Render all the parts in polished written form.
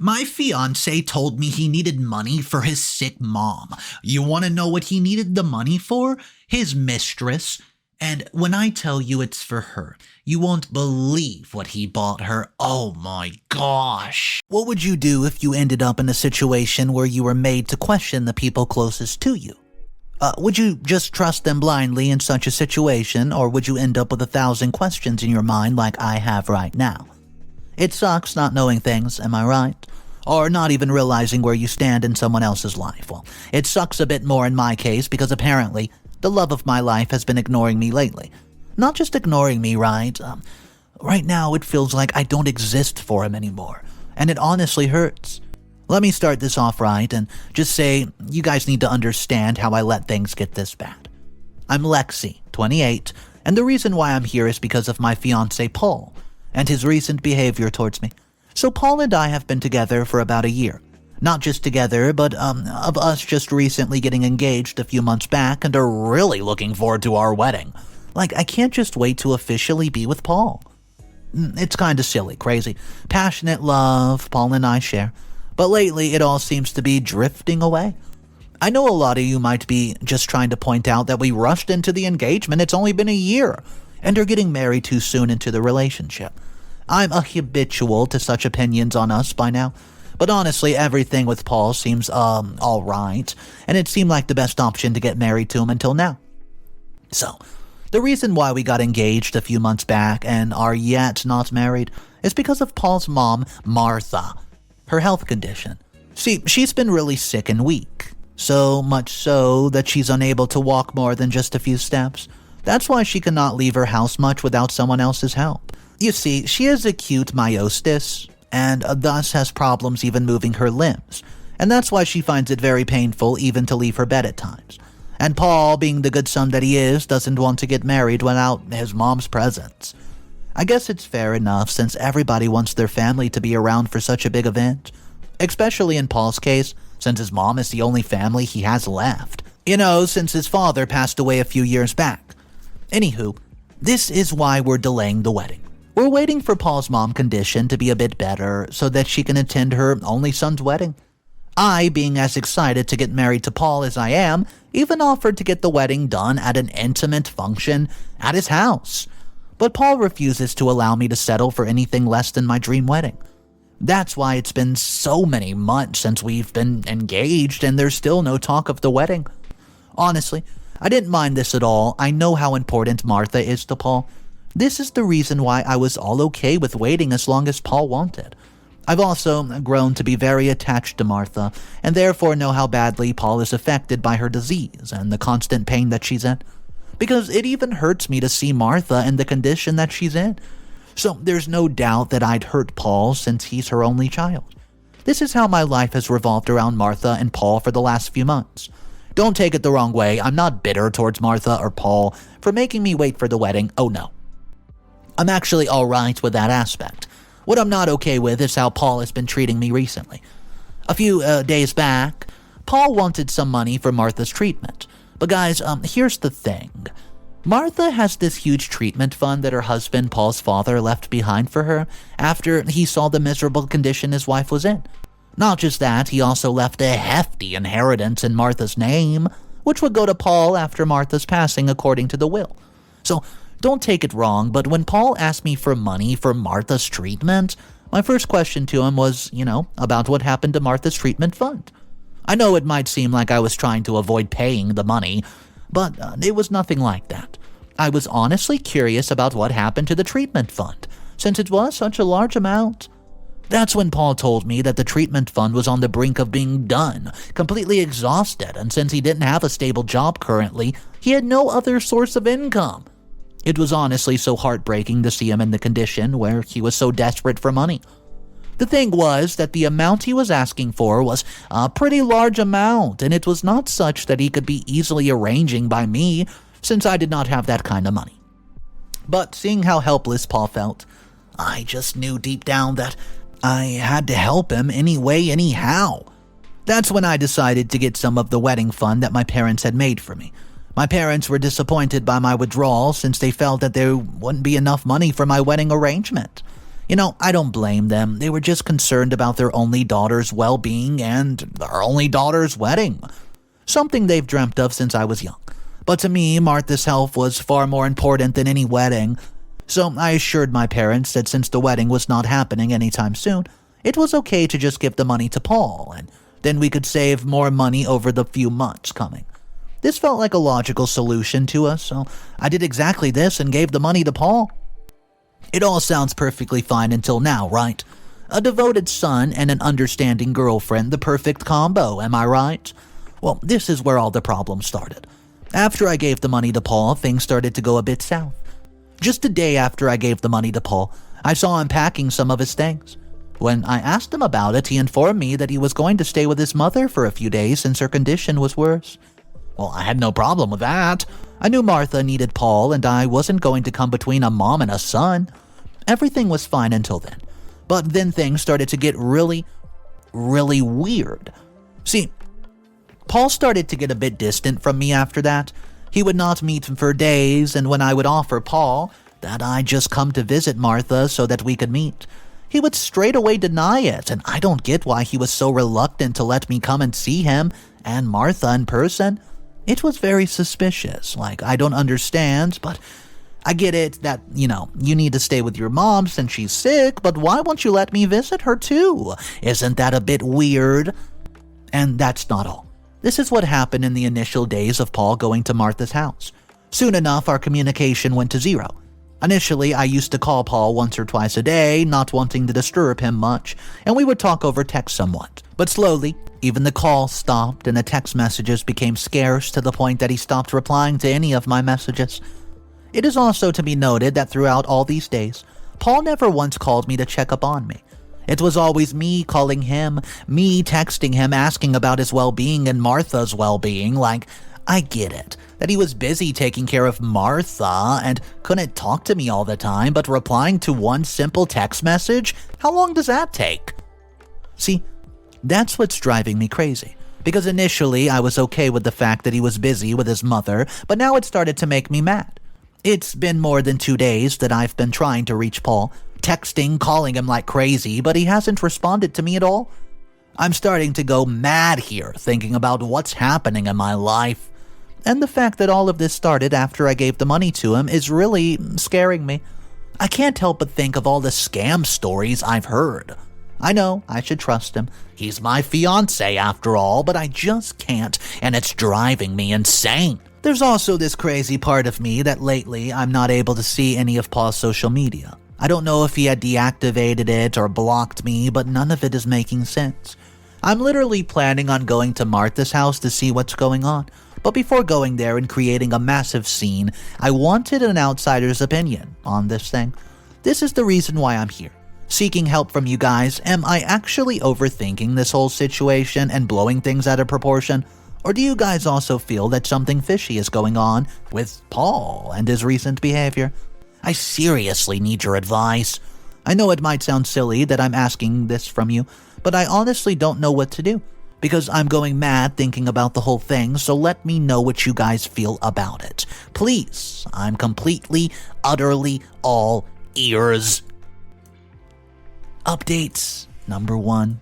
My fiance told me he needed money for his sick mom. You want to know what he needed the money for? His mistress. And when I tell you it's for her, you won't believe what he bought her. Oh my gosh. What would you do if you ended up in a situation where you were made to question the people closest to you? Would you just trust them blindly in such a situation, or would you end up with 1,000 questions in your mind like I have right now? It sucks not knowing things, am I right? Or not even realizing where you stand in someone else's life. Well, it sucks a bit more in my case because apparently the love of my life has been ignoring me lately. Not just ignoring me, right? Right now it feels like I don't exist for him anymore, and it honestly hurts. Let me start this off right and just say you guys need to understand how I let things get this bad. I'm Lexi, 28, and the reason why I'm here is because of my fiancé Paul and his recent behavior towards me. So Paul and I have been together for about a year. Not just together, but of us just recently getting engaged a few months back and are really looking forward to our wedding. Like, I can't just wait to officially be with Paul. It's kinda silly, crazy, passionate love Paul and I share. But lately, it all seems to be drifting away. I know a lot of you might be just trying to point out that we rushed into the engagement. It's only been a year, and are getting married too soon into the relationship. I'm a habitual to such opinions on us by now. But honestly, everything with Paul seems, alright, and it seemed like the best option to get married to him until now. So, the reason why we got engaged a few months back and are yet not married is because of Paul's mom, Martha. Her health condition. See, she's been really sick and weak. So much so that she's unable to walk more than just a few steps. That's why she cannot leave her house much without someone else's help. You see, she has acute myositis, and thus has problems even moving her limbs. And that's why she finds it very painful even to leave her bed at times. And Paul, being the good son that he is, doesn't want to get married without his mom's presence. I guess it's fair enough since everybody wants their family to be around for such a big event. Especially in Paul's case, since his mom is the only family he has left. You know, since his father passed away a few years back. Anywho, this is why we're delaying the wedding. We're waiting for Paul's mom's condition to be a bit better so that she can attend her only son's wedding. I, being as excited to get married to Paul as I am, even offered to get the wedding done at an intimate function at his house. But Paul refuses to allow me to settle for anything less than my dream wedding. That's why it's been so many months since we've been engaged and there's still no talk of the wedding. Honestly, I didn't mind this at all. I know how important Martha is to Paul. This is the reason why I was all okay with waiting as long as Paul wanted. I've also grown to be very attached to Martha and therefore know how badly Paul is affected by her disease and the constant pain that she's in. Because it even hurts me to see Martha in the condition that she's in. So there's no doubt that I'd hurt Paul since he's her only child. This is how my life has revolved around Martha and Paul for the last few months. Don't take it the wrong way, I'm not bitter towards Martha or Paul for making me wait for the wedding, oh no. I'm actually alright with that aspect. What I'm not okay with is how Paul has been treating me recently. A few days back, Paul wanted some money for Martha's treatment. But guys, here's the thing. Martha has this huge treatment fund that her husband, Paul's father, left behind for her after he saw the miserable condition his wife was in. Not just that, he also left a hefty inheritance in Martha's name, which would go to Paul after Martha's passing according to the will. So, don't take it wrong, but when Paul asked me for money for Martha's treatment, my first question to him was, about what happened to Martha's treatment fund. I know it might seem like I was trying to avoid paying the money, but it was nothing like that. I was honestly curious about what happened to the treatment fund, since it was such a large amount. That's when Paul told me that the treatment fund was on the brink of being done, completely exhausted, and since he didn't have a stable job currently, he had no other source of income. It was honestly so heartbreaking to see him in the condition where he was so desperate for money. The thing was that the amount he was asking for was a pretty large amount, and it was not such that he could be easily arranging by me, since I did not have that kind of money. But seeing how helpless Paul felt, I just knew deep down that I had to help him anyway, anyhow. That's when I decided to get some of the wedding fund that my parents had made for me. My parents were disappointed by my withdrawal since they felt that there wouldn't be enough money for my wedding arrangement. I don't blame them. They were just concerned about their only daughter's well-being and their only daughter's wedding. Something they've dreamt of since I was young. But to me, Martha's health was far more important than any wedding. So I assured my parents that since the wedding was not happening anytime soon, it was okay to just give the money to Paul, and then we could save more money over the few months coming. This felt like a logical solution to us, so I did exactly this and gave the money to Paul. It all sounds perfectly fine until now, right? A devoted son and an understanding girlfriend, the perfect combo, am I right? Well, this is where all the problems started. After I gave the money to Paul, things started to go a bit south. Just a day after I gave the money to Paul, I saw him packing some of his things. When I asked him about it, he informed me that he was going to stay with his mother for a few days since her condition was worse. Well, I had no problem with that. I knew Martha needed Paul, and I wasn't going to come between a mom and a son. Everything was fine until then. But then things started to get really, really weird. See, Paul started to get a bit distant from me after that. He would not meet for days, and when I would offer Paul that I just come to visit Martha so that we could meet, he would straight away deny it, and I don't get why he was so reluctant to let me come and see him and Martha in person. It was very suspicious. I don't understand, but I get it that, you need to stay with your mom since she's sick, but why won't you let me visit her too? Isn't that a bit weird? And that's not all. This is what happened in the initial days of Paul going to Martha's house. Soon enough, our communication went to zero. Initially, I used to call Paul once or twice a day, not wanting to disturb him much, and we would talk over text somewhat. But slowly, even the calls stopped and the text messages became scarce to the point that he stopped replying to any of my messages. It is also to be noted that throughout all these days, Paul never once called me to check up on me. It was always me calling him, me texting him asking about his well-being and Martha's well-being. I get it, that he was busy taking care of Martha and couldn't talk to me all the time, but replying to one simple text message, how long does that take? See, that's what's driving me crazy. Because initially I was okay with the fact that he was busy with his mother, but now it started to make me mad. It's been more than 2 days that I've been trying to reach Paul, texting, calling him like crazy, but he hasn't responded to me at all. I'm starting to go mad here, thinking about what's happening in my life. And the fact that all of this started after I gave the money to him is really scaring me. I can't help but think of all the scam stories I've heard. I know I should trust him. He's my fiancé after all, but I just can't, and it's driving me insane. There's also this crazy part of me that lately I'm not able to see any of Paul's social media. I don't know if he had deactivated it or blocked me, but none of it is making sense. I'm literally planning on going to Martha's house to see what's going on, but before going there and creating a massive scene, I wanted an outsider's opinion on this thing. This is the reason why I'm here, seeking help from you guys. Am I actually overthinking this whole situation and blowing things out of proportion? Or do you guys also feel that something fishy is going on with Paul and his recent behavior? I seriously need your advice. I know it might sound silly that I'm asking this from you, but I honestly don't know what to do, because I'm going mad thinking about the whole thing, so let me know what you guys feel about it. Please, I'm completely, utterly all ears. Updates number 1.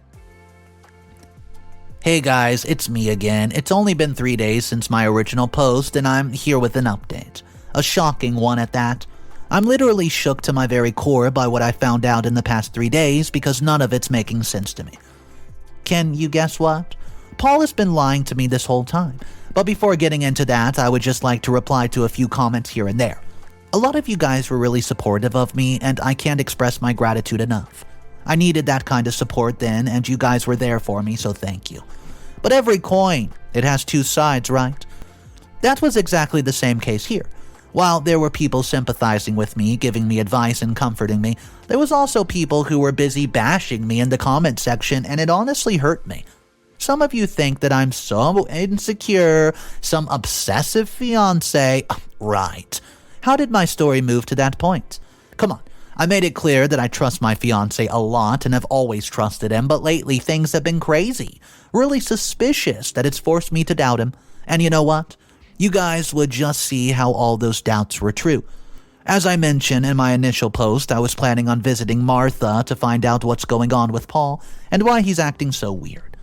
Hey guys, it's me again. It's only been 3 days since my original post, and I'm here with an update. A shocking one at that. I'm literally shook to my very core by what I found out in the past 3 days because none of it's making sense to me. Can you guess what? Paul has been lying to me this whole time. But before getting into that, I would just like to reply to a few comments here and there. A lot of you guys were really supportive of me, and I can't express my gratitude enough. I needed that kind of support then, and you guys were there for me, so thank you. But every coin, it has 2 sides, right? That was exactly the same case here. While there were people sympathizing with me, giving me advice and comforting me, there was also people who were busy bashing me in the comment section, and it honestly hurt me. Some of you think that I'm so insecure, some obsessive fiancé. Right. How did my story move to that point? Come on. I made it clear that I trust my fiancé a lot and have always trusted him, but lately things have been crazy. Really suspicious that it's forced me to doubt him. And you know what? You guys would just see how all those doubts were true. As I mentioned in my initial post, I was planning on visiting Martha to find out what's going on with Paul and why he's acting so weird.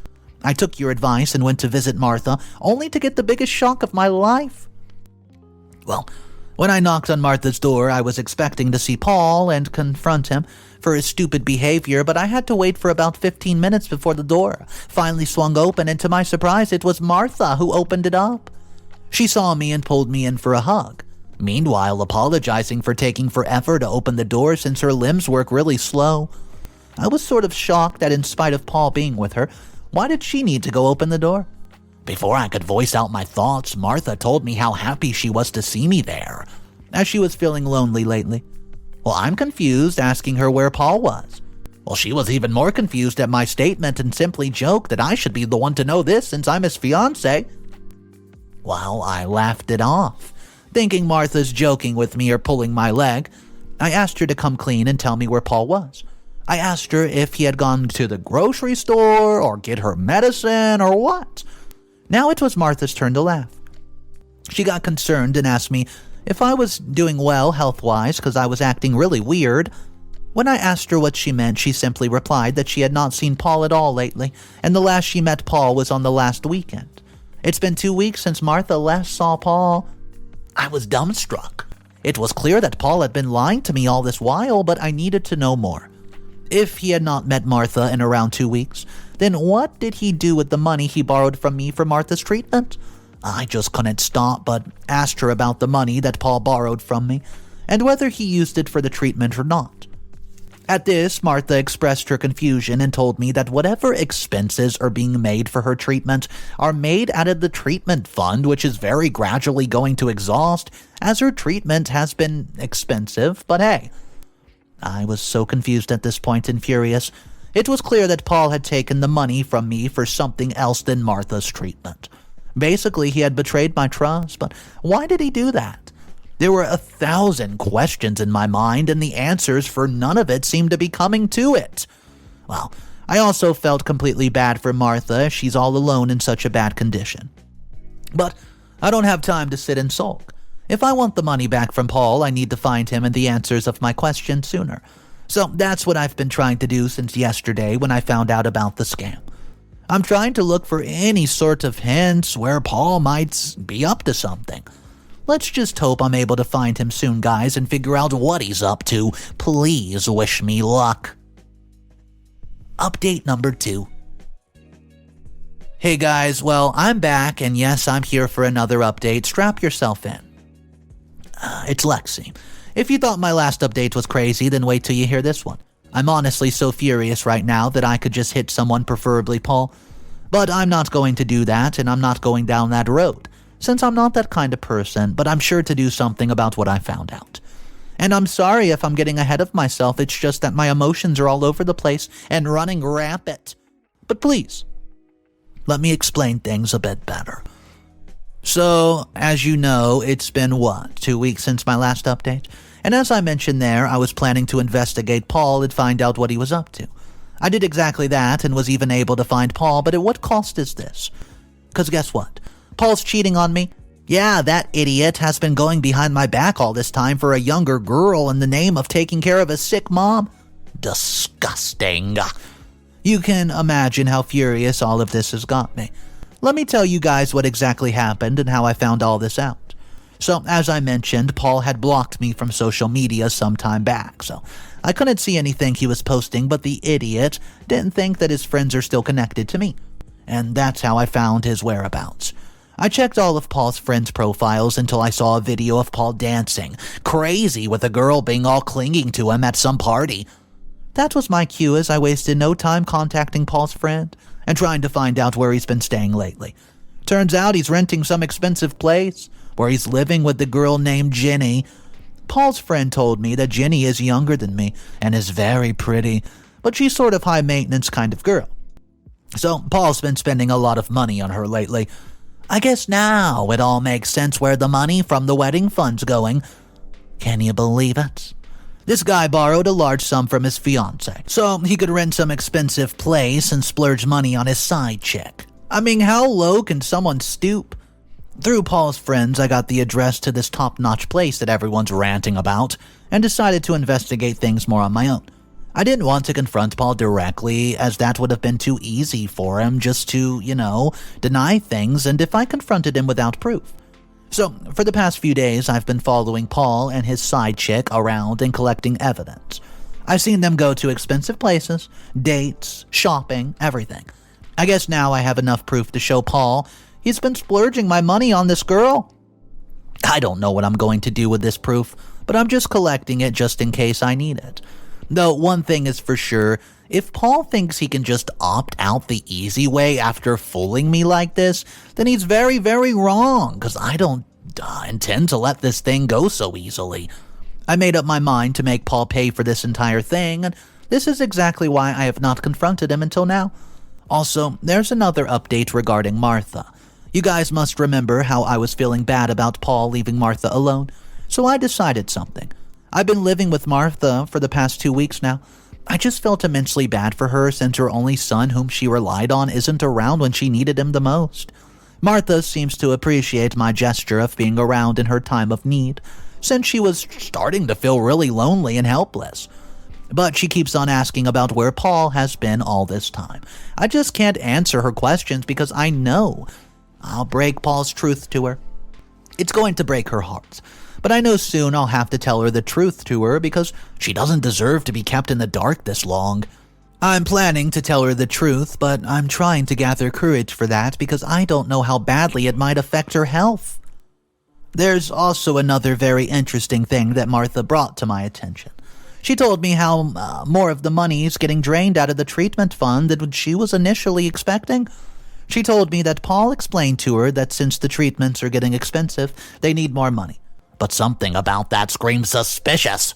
I took your advice and went to visit Martha, only to get the biggest shock of my life. Well, when I knocked on Martha's door, I was expecting to see Paul and confront him for his stupid behavior, but I had to wait for about 15 minutes before the door finally swung open, and to my surprise, it was Martha who opened it up. She saw me and pulled me in for a hug, meanwhile apologizing for taking forever to open the door since her limbs work really slow. I was sort of shocked that in spite of Paul being with her, why did she need to go open the door? Before I could voice out my thoughts, Martha told me how happy she was to see me there, as she was feeling lonely lately. Well, I'm confused, asking her where Paul was. Well, she was even more confused at my statement and simply joked that I should be the one to know this since I'm his fiancé. Well, I laughed it off, thinking Martha's joking with me or pulling my leg. I asked her to come clean and tell me where Paul was. I asked her if he had gone to the grocery store or get her medicine or what. Now it was Martha's turn to laugh. She got concerned and asked me if I was doing well health-wise because I was acting really weird. When I asked her what she meant, she simply replied that she had not seen Paul at all lately, and the last she met Paul was on the last weekend. It's been 2 weeks since Martha last saw Paul. I was dumbstruck. It was clear that Paul had been lying to me all this while, but I needed to know more. If he had not met Martha in around 2 weeks, then what did he do with the money he borrowed from me for Martha's treatment? I just couldn't stop but asked her about the money that Paul borrowed from me, and whether he used it for the treatment or not. At this, Martha expressed her confusion and told me that whatever expenses are being made for her treatment are made out of the treatment fund, which is very gradually going to exhaust, as her treatment has been expensive, but hey. I was so confused at this point and furious. It was clear that Paul had taken the money from me for something else than Martha's treatment. Basically, he had betrayed my trust, but why did he do that? There were 1,000 questions in my mind, and the answers for none of it seemed to be coming to it. Well, I also felt completely bad for Martha. She's all alone in such a bad condition. But I don't have time to sit and sulk. If I want the money back from Paul, I need to find him and the answers of my questions sooner. So that's what I've been trying to do since yesterday when I found out about the scam. I'm trying to look for any sort of hints where Paul might be up to something. Let's just hope I'm able to find him soon, guys, and figure out what he's up to. Please wish me luck. Update number 2. Hey guys, well, I'm back, and yes, I'm here for another update. Strap yourself in. It's Lexi. If you thought my last update was crazy, then wait till you hear this one. I'm honestly so furious right now that I could just hit someone, preferably Paul. But I'm not going to do that, and I'm not going down that road, since I'm not that kind of person, but I'm sure to do something about what I found out. And I'm sorry if I'm getting ahead of myself, it's just that my emotions are all over the place and running rampant. But please, let me explain things a bit better. So, as you know, it's been 2 weeks since my last update? And as I mentioned there, I was planning to investigate Paul and find out what he was up to. I did exactly that and was even able to find Paul, but at what cost is this? Because guess what? Paul's cheating on me. Yeah, that idiot has been going behind my back all this time for a younger girl in the name of taking care of his sick mom. Disgusting. You can imagine how furious all of this has got me. Let me tell you guys what exactly happened and how I found all this out. So, as I mentioned, Paul had blocked me from social media some time back, so I couldn't see anything he was posting, but the idiot didn't think that his friends are still connected to me. And that's how I found his whereabouts. I checked all of Paul's friends' profiles until I saw a video of Paul dancing, crazy with a girl being all clinging to him at some party. That was my cue as I wasted no time contacting Paul's friend and trying to find out where he's been staying lately. Turns out he's renting some expensive place where he's living with the girl named Jenny. Paul's friend told me that Jenny is younger than me and is very pretty, but she's sort of high-maintenance kind of girl. So Paul's been spending a lot of money on her lately. I guess now it all makes sense where the money from the wedding fund's going. Can you believe it? This guy borrowed a large sum from his fiancé, so he could rent some expensive place and splurge money on his side chick. I mean, how low can someone stoop? Through Paul's friends, I got the address to this top-notch place that everyone's ranting about and decided to investigate things more on my own. I didn't want to confront Paul directly, as that would have been too easy for him just to, deny things, and if I confronted him without proof. So, for the past few days, I've been following Paul and his side chick around and collecting evidence. I've seen them go to expensive places, dates, shopping, everything. I guess now I have enough proof to show Paul he's been splurging my money on this girl. I don't know what I'm going to do with this proof, but I'm just collecting it just in case I need it. Though one thing is for sure, if Paul thinks he can just opt out the easy way after fooling me like this, then he's very, very wrong, because I don't intend to let this thing go so easily. I made up my mind to make Paul pay for this entire thing, and this is exactly why I have not confronted him until now. Also, there's another update regarding Martha. You guys must remember how I was feeling bad about Paul leaving Martha alone, so I decided something. I've been living with Martha for the past 2 weeks now. I just felt immensely bad for her since her only son whom she relied on isn't around when she needed him the most. Martha seems to appreciate my gesture of being around in her time of need, since she was starting to feel really lonely and helpless. But she keeps on asking about where Paul has been all this time. I just can't answer her questions because I know I'll break Paul's truth to her. It's going to break her heart. But I know soon I'll have to tell her the truth to her because she doesn't deserve to be kept in the dark this long. I'm planning to tell her the truth, but I'm trying to gather courage for that because I don't know how badly it might affect her health. There's also another very interesting thing that Martha brought to my attention. She told me how more of the money is getting drained out of the treatment fund than she was initially expecting. She told me that Paul explained to her that since the treatments are getting expensive, they need more money. But something about that screams suspicious.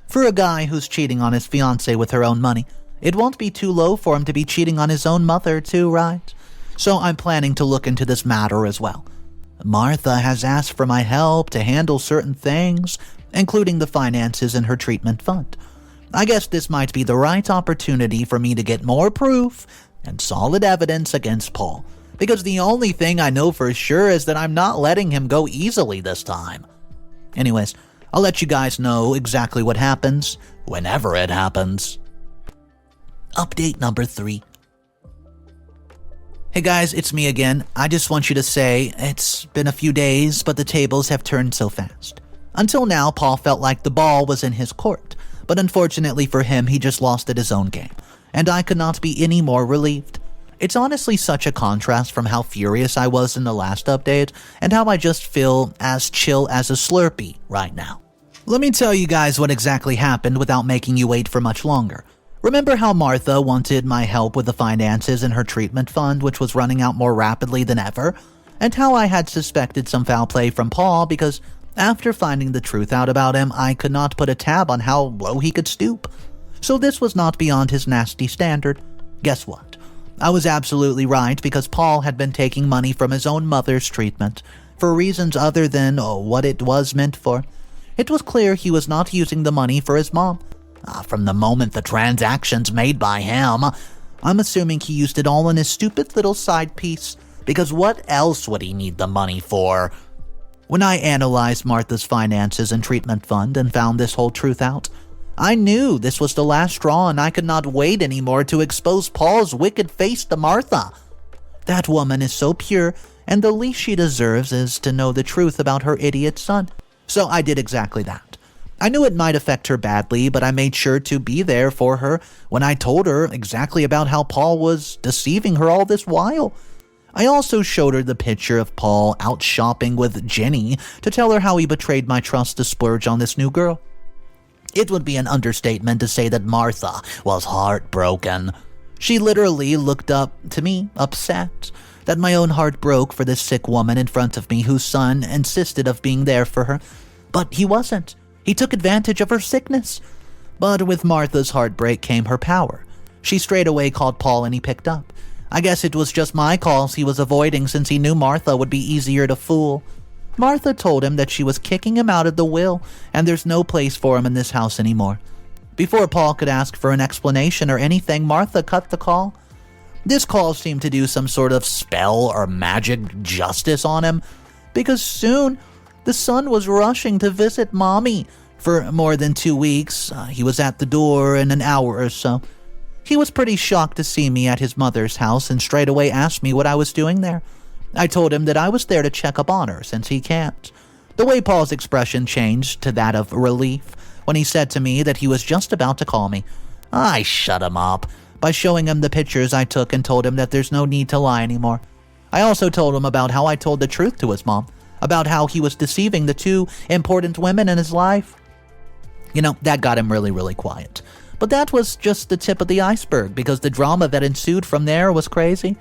For a guy who's cheating on his fiancé with her own money, it won't be too low for him to be cheating on his own mother too, right? So I'm planning to look into this matter as well. Martha has asked for my help to handle certain things, including the finances in her treatment fund. I guess this might be the right opportunity for me to get more proof and solid evidence against Paul, because the only thing I know for sure is that I'm not letting him go easily this time. Anyways, I'll let you guys know exactly what happens whenever it happens. Update number 3. Hey guys, it's me again. I just want you to say, it's been a few days, but the tables have turned so fast. Until now, Paul felt like the ball was in his court, but unfortunately for him, he just lost at his own game, and I could not be any more relieved. It's honestly such a contrast from how furious I was in the last update, and how I just feel as chill as a Slurpee right now. Let me tell you guys what exactly happened without making you wait for much longer. Remember how Martha wanted my help with the finances in her treatment fund, which was running out more rapidly than ever? And how I had suspected some foul play from Paul because after finding the truth out about him, I could not put a tab on how low he could stoop. So this was not beyond his nasty standard. Guess what? I was absolutely right because Paul had been taking money from his own mother's treatment for reasons other than what it was meant for. It was clear he was not using the money for his mom. From the moment the transactions made by him, I'm assuming he used it all in his stupid little side piece, because what else would he need the money for? When I analyzed Martha's finances and treatment fund and found this whole truth out, I knew this was the last straw and I could not wait anymore to expose Paul's wicked face to Martha. That woman is so pure, and the least she deserves is to know the truth about her idiot son. So I did exactly that. I knew it might affect her badly, but I made sure to be there for her when I told her exactly about how Paul was deceiving her all this while. I also showed her the picture of Paul out shopping with Jenny to tell her how he betrayed my trust to splurge on this new girl. It would be an understatement to say that Martha was heartbroken. She literally looked up to me, upset, that my own heart broke for this sick woman in front of me whose son insisted of being there for her. But he wasn't. He took advantage of her sickness. But with Martha's heartbreak came her power. She straight away called Paul and he picked up. I guess it was just my calls he was avoiding since he knew Martha would be easier to fool. Martha told him that she was kicking him out of the will and there's no place for him in this house anymore. Before Paul could ask for an explanation or anything, Martha cut the call. This call seemed to do some sort of spell or magic justice on him. because soon the son was rushing to visit Mommy. For more than 2 weeks, he was at the door in an hour or so. He was pretty shocked to see me at his mother's house and straight away asked me what I was doing there. I told him that I was there to check up on her since he can't. The way Paul's expression changed to that of relief when he said to me that he was just about to call me. I shut him up by showing him the pictures I took and told him that there's no need to lie anymore. I also told him about how I told the truth to his mom, about how he was deceiving the 2 important women in his life. That got him really, really quiet. But that was just the tip of the iceberg because the drama that ensued from there was crazy.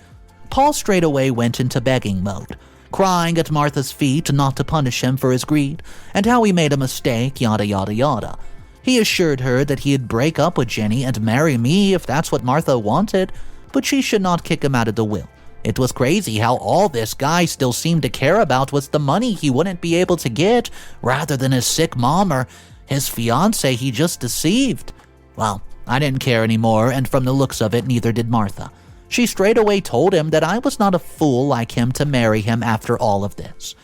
Paul straight away went into begging mode, crying at Martha's feet not to punish him for his greed, and how he made a mistake, yada yada yada. He assured her that he'd break up with Jenny and marry me if that's what Martha wanted, but she should not kick him out of the will. It was crazy how all this guy still seemed to care about was the money he wouldn't be able to get, rather than his sick mom or his fiancé he just deceived. Well, I didn't care anymore, and from the looks of it, neither did Martha. She straight away told him that I was not a fool like him to marry him after all of this.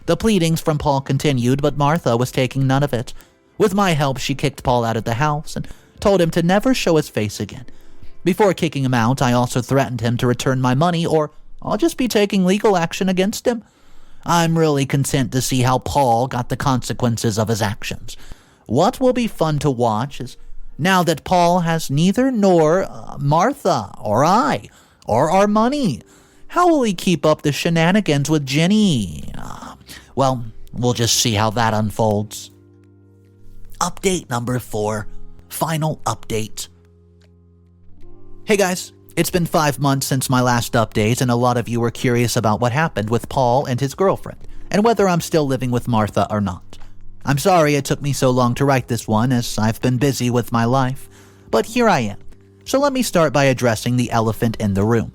The pleadings from Paul continued, but Martha was taking none of it. With my help, she kicked Paul out of the house and told him to never show his face again. Before kicking him out, I also threatened him to return my money or I'll just be taking legal action against him. I'm really content to see how Paul got the consequences of his actions. What will be fun to watch is now that Paul has neither nor Martha or I or our money. How will he keep up the shenanigans with Jenny? Well, we'll just see how that unfolds. Update number 4. Final update. Hey guys, it's been 5 months since my last update, and a lot of you were curious about what happened with Paul and his girlfriend, and whether I'm still living with Martha or not. I'm sorry it took me so long to write this one, as I've been busy with my life, but here I am. So let me start by addressing the elephant in the room.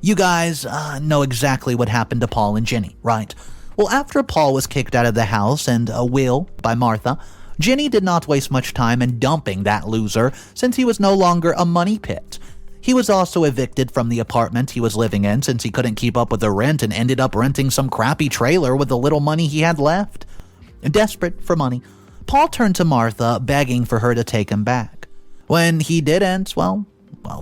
You guys know exactly what happened to Paul and Jenny, right? Well, after Paul was kicked out of the house and a will by Martha, Jenny did not waste much time in dumping that loser since he was no longer a money pit. He was also evicted from the apartment he was living in since he couldn't keep up with the rent and ended up renting some crappy trailer with the little money he had left. Desperate for money, Paul turned to Martha, begging for her to take him back. When he didn't, well,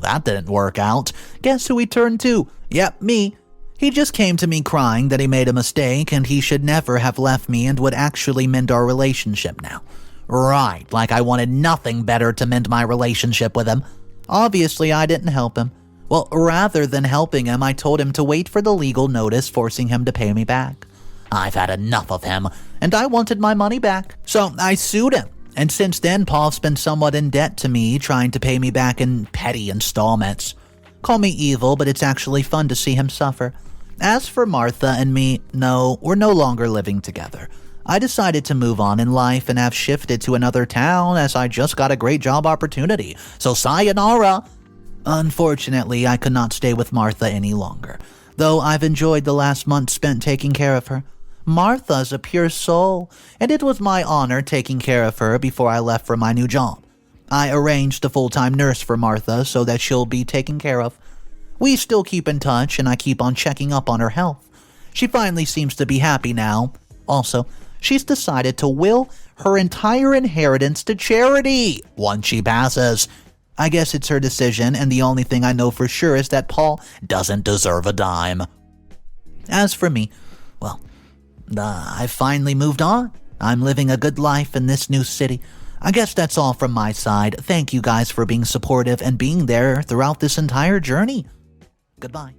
that didn't work out. Guess who he turned to? Yep, me. He just came to me crying that he made a mistake and he should never have left me and would actually mend our relationship now. Right, like I wanted nothing better to mend my relationship with him. Obviously, I didn't help him. Well, rather than helping him, I told him to wait for the legal notice forcing him to pay me back. I've had enough of him, and I wanted my money back. So I sued him, and since then, Paul's been somewhat in debt to me, trying to pay me back in petty installments. Call me evil, but it's actually fun to see him suffer. As for Martha and me, no, we're no longer living together. I decided to move on in life and have shifted to another town as I just got a great job opportunity. So sayonara! Unfortunately, I could not stay with Martha any longer, though I've enjoyed the last month spent taking care of her. Martha's a pure soul, and it was my honor taking care of her before I left for my new job. I arranged a full-time nurse for Martha so that she'll be taken care of. We still keep in touch, and I keep on checking up on her health. She finally seems to be happy now. Also, she's decided to will her entire inheritance to charity once she passes. I guess it's her decision, and the only thing I know for sure is that Paul doesn't deserve a dime. As for me, well, I've finally moved on. I'm living a good life in this new city. I guess that's all from my side. Thank you guys for being supportive and being there throughout this entire journey. Goodbye.